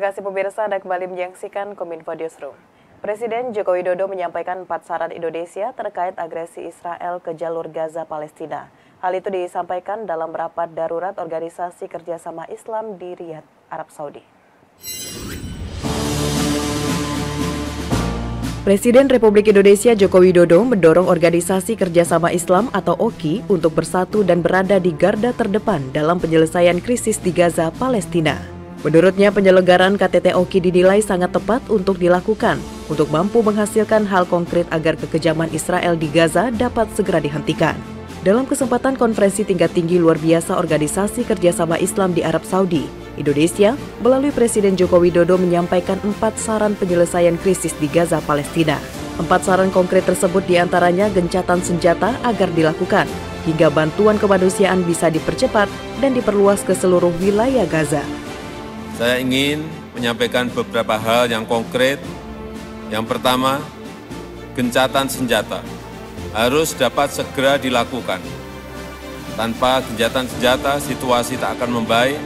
kasih pemirsa, Anda kembali menyaksikan Kominfo Newsroom. Presiden Joko Widodo menyampaikan 4 saran Indonesia terkait agresi Israel ke jalur Gaza Palestina. Hal itu disampaikan dalam rapat darurat Organisasi Kerjasama Islam di Riyadh, Arab Saudi. Presiden Republik Indonesia Joko Widodo mendorong Organisasi Kerjasama Islam atau OKI untuk bersatu dan berada di garda terdepan dalam penyelesaian krisis di Gaza, Palestina. Menurutnya, penyelenggaraan KTT OKI dinilai sangat tepat untuk dilakukan untuk mampu menghasilkan hal konkret agar kekejaman Israel di Gaza dapat segera dihentikan. Dalam kesempatan konferensi tingkat tinggi luar biasa Organisasi Kerjasama Islam di Arab Saudi, Indonesia melalui Presiden Joko Widodo menyampaikan 4 saran penyelesaian krisis di Gaza, Palestina. 4 saran konkret tersebut diantaranya gencatan senjata agar dilakukan, hingga bantuan kemanusiaan bisa dipercepat dan diperluas ke seluruh wilayah Gaza. Saya ingin menyampaikan beberapa hal yang konkret. Yang pertama, gencatan senjata harus dapat segera dilakukan. Tanpa gencatan senjata, situasi tak akan membaik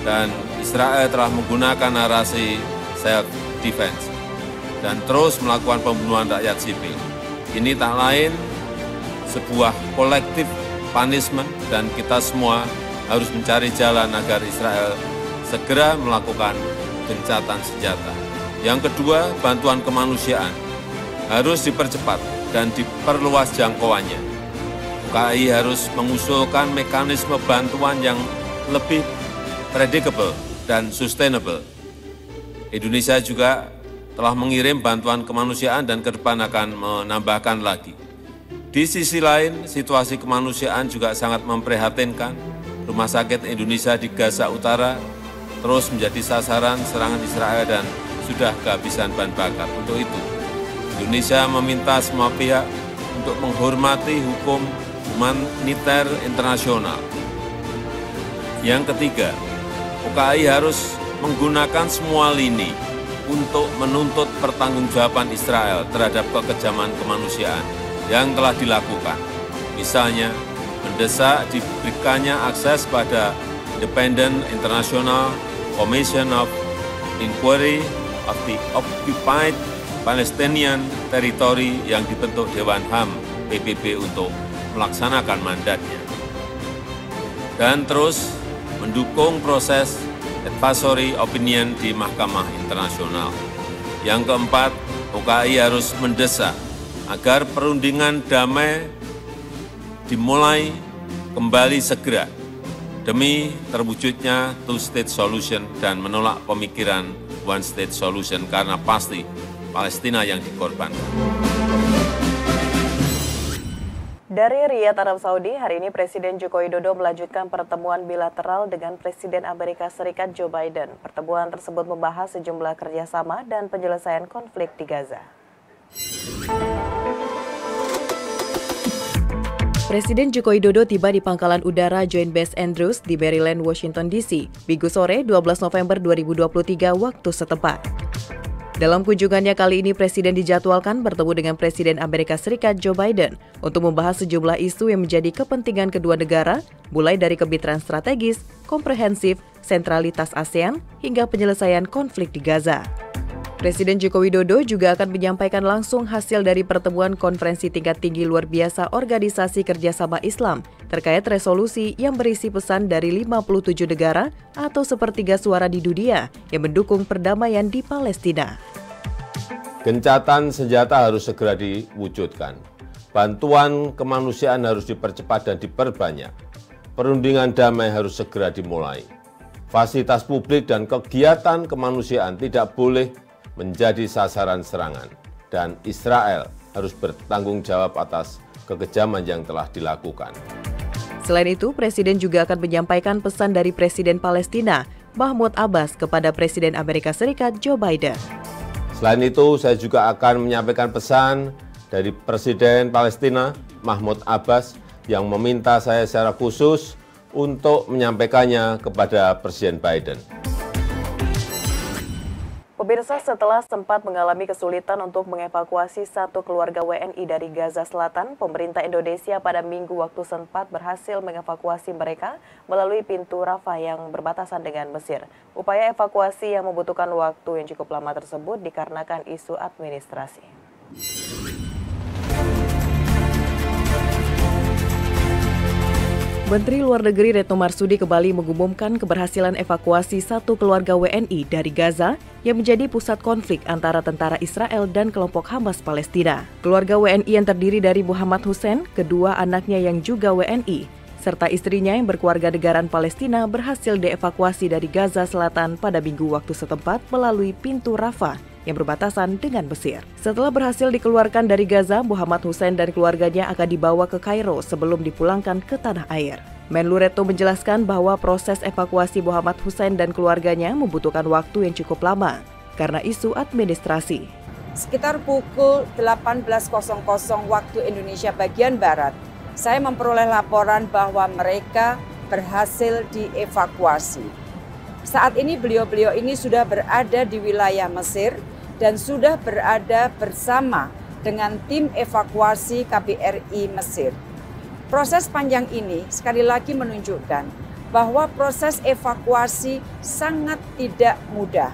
dan Israel telah menggunakan narasi self-defense dan terus melakukan pembunuhan rakyat sipil. Ini tak lain sebuah collective punishment dan kita semua harus mencari jalan agar Israel segera melakukan gencatan senjata. Yang kedua, bantuan kemanusiaan harus dipercepat dan diperluas jangkauannya. UKI harus mengusulkan mekanisme bantuan yang lebih predictable dan sustainable. Indonesia juga telah mengirim bantuan kemanusiaan dan ke depan akan menambahkan lagi. Di sisi lain, situasi kemanusiaan juga sangat memprihatinkan. Rumah sakit Indonesia di Gaza Utara terus menjadi sasaran serangan Israel dan sudah kehabisan bahan bakar. Untuk itu, Indonesia meminta semua pihak untuk menghormati hukum humaniter internasional. Yang ketiga, UKI harus menggunakan semua lini untuk menuntut pertanggungjawaban Israel terhadap kekejaman kemanusiaan yang telah dilakukan. Misalnya, mendesak diberikannya akses pada Independent International Commission of Inquiry of the Occupied Palestinian Territory yang dibentuk Dewan HAM PBB untuk melaksanakan mandatnya. Dan terus mendukung proses advisory opinion di Mahkamah Internasional. Yang keempat, UKI harus mendesak agar perundingan damai dimulai kembali segera demi terwujudnya two-state solution dan menolak pemikiran one-state solution karena pasti Palestina yang dikorbankan. Dari Riyadh, Arab Saudi, hari ini Presiden Joko Widodo melanjutkan pertemuan bilateral dengan Presiden Amerika Serikat Joe Biden. Pertemuan tersebut membahas sejumlah kerjasama dan penyelesaian konflik di Gaza. Presiden Joko Widodo tiba di Pangkalan Udara Joint Base Andrews di Maryland, Washington DC, Minggu sore 12 November 2023 waktu setempat. Dalam kunjungannya kali ini, Presiden dijadwalkan bertemu dengan Presiden Amerika Serikat Joe Biden untuk membahas sejumlah isu yang menjadi kepentingan kedua negara, mulai dari kemitraan strategis, komprehensif, sentralitas ASEAN, hingga penyelesaian konflik di Gaza. Presiden Joko Widodo juga akan menyampaikan langsung hasil dari pertemuan konferensi tingkat tinggi luar biasa Organisasi Kerjasama Islam terkait resolusi yang berisi pesan dari 57 negara atau sepertiga suara di dunia yang mendukung perdamaian di Palestina. Gencatan senjata harus segera diwujudkan. Bantuan kemanusiaan harus dipercepat dan diperbanyak. Perundingan damai harus segera dimulai. Fasilitas publik dan kegiatan kemanusiaan tidak boleh menjadi sasaran serangan, dan Israel harus bertanggung jawab atas kekejaman yang telah dilakukan. Selain itu, Presiden juga akan menyampaikan pesan dari Presiden Palestina, Mahmud Abbas, kepada Presiden Amerika Serikat Joe Biden. Selain itu, saya juga akan menyampaikan pesan dari Presiden Palestina, Mahmud Abbas, yang meminta saya secara khusus untuk menyampaikannya kepada Presiden Biden. Pemirsa, setelah sempat mengalami kesulitan untuk mengevakuasi satu keluarga WNI dari Gaza Selatan, pemerintah Indonesia pada Minggu waktu sempat berhasil mengevakuasi mereka melalui pintu Rafah yang berbatasan dengan Mesir. Upaya evakuasi yang membutuhkan waktu yang cukup lama tersebut dikarenakan isu administrasi. Menteri Luar Negeri Retno Marsudi kembali mengumumkan keberhasilan evakuasi satu keluarga WNI dari Gaza yang menjadi pusat konflik antara tentara Israel dan kelompok Hamas Palestina. Keluarga WNI yang terdiri dari Muhammad Hussein, kedua anaknya yang juga WNI, serta istrinya yang berkewarganegaraan Palestina berhasil dievakuasi dari Gaza Selatan pada Minggu waktu setempat melalui pintu Rafah yang berbatasan dengan Mesir. Setelah berhasil dikeluarkan dari Gaza, Muhammad Hussein dan keluarganya akan dibawa ke Kairo sebelum dipulangkan ke tanah air. Menlu Retno menjelaskan bahwa proses evakuasi Muhammad Hussein dan keluarganya membutuhkan waktu yang cukup lama karena isu administrasi. Sekitar pukul 18.00 waktu Indonesia bagian Barat, saya memperoleh laporan bahwa mereka berhasil dievakuasi. Saat ini beliau-beliau ini sudah berada di wilayah Mesir dan sudah berada bersama dengan tim evakuasi KBRI Mesir. Proses panjang ini sekali lagi menunjukkan bahwa proses evakuasi sangat tidak mudah.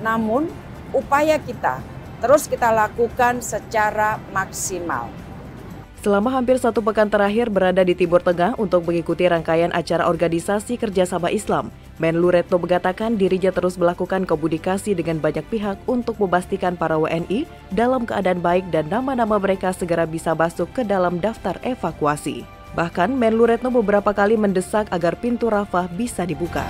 Namun upaya kita terus kita lakukan secara maksimal. Selama hampir satu pekan terakhir berada di Timur Tengah untuk mengikuti rangkaian acara Organisasi Kerjasama Islam, Menlu Retno mengatakan dirinya terus melakukan komunikasi dengan banyak pihak untuk memastikan para WNI dalam keadaan baik dan nama-nama mereka segera bisa masuk ke dalam daftar evakuasi. Bahkan Menlu Retno beberapa kali mendesak agar pintu Rafah bisa dibuka.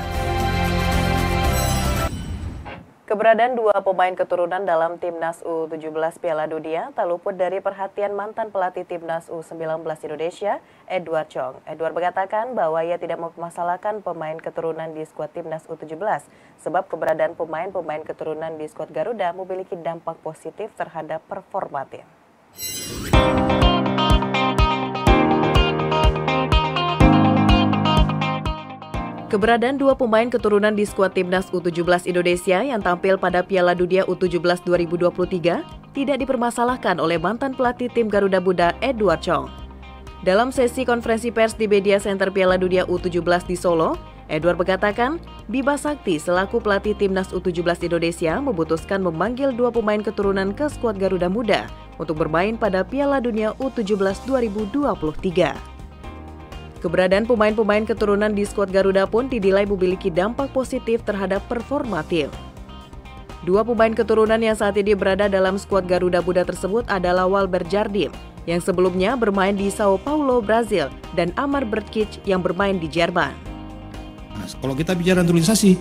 Keberadaan dua pemain keturunan dalam Timnas U17 Piala Dunia tak luput dari perhatian mantan pelatih Timnas U19 Indonesia, Edward Chong. Edward mengatakan bahwa ia tidak mempermasalahkan pemain keturunan di skuad Timnas U17, sebab keberadaan pemain-pemain keturunan di skuad Garuda memiliki dampak positif terhadap performa tim. Keberadaan dua pemain keturunan di skuad Timnas U17 Indonesia yang tampil pada Piala Dunia U17 2023 tidak dipermasalahkan oleh mantan pelatih tim Garuda Muda Edward Chong. Dalam sesi konferensi pers di Media Center Piala Dunia U17 di Solo, Edward mengatakan Bima Sakti selaku pelatih Timnas U17 Indonesia memutuskan memanggil dua pemain keturunan ke skuad Garuda Muda untuk bermain pada Piala Dunia U17 2023. Keberadaan pemain-pemain keturunan di skuad Garuda pun dinilai memiliki dampak positif terhadap performa tim. Dua pemain keturunan yang saat ini berada dalam skuad Garuda Muda tersebut adalah Walber Jardim yang sebelumnya bermain di Sao Paulo, Brazil, dan Amar Berkic yang bermain di Jerman. Nah, kalau kita bicara naturalisasi,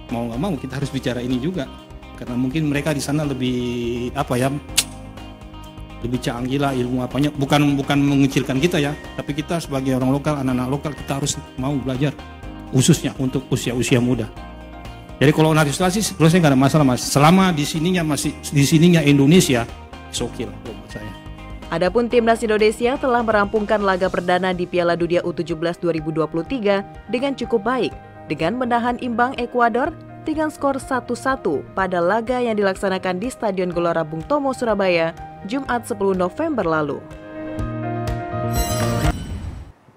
mau nggak mau kita harus bicara ini juga, karena mungkin mereka di sana lebih lebih canggih lah ilmu apanya, bukan mengecilkan kita ya, tapi kita sebagai orang lokal, anak-anak lokal kita harus mau belajar, khususnya untuk usia muda. Jadi kalau naturalisasi sebenarnya saya nggak ada masalah mas, selama di sininya Indonesia, oke lah buat saya. Adapun Timnas Indonesia telah merampungkan laga perdana di Piala Dunia U17 2023 dengan cukup baik, dengan menahan imbang Ekuador dengan skor 1-1 pada laga yang dilaksanakan di Stadion Gelora Bung Tomo, Surabaya, Jumat 10 November lalu.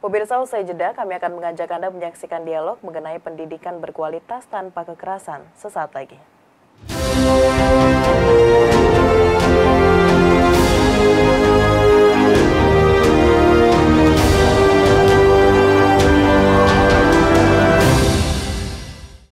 Pemirsa, usai jeda kami akan mengajak Anda menyaksikan dialog mengenai pendidikan berkualitas tanpa kekerasan sesaat lagi.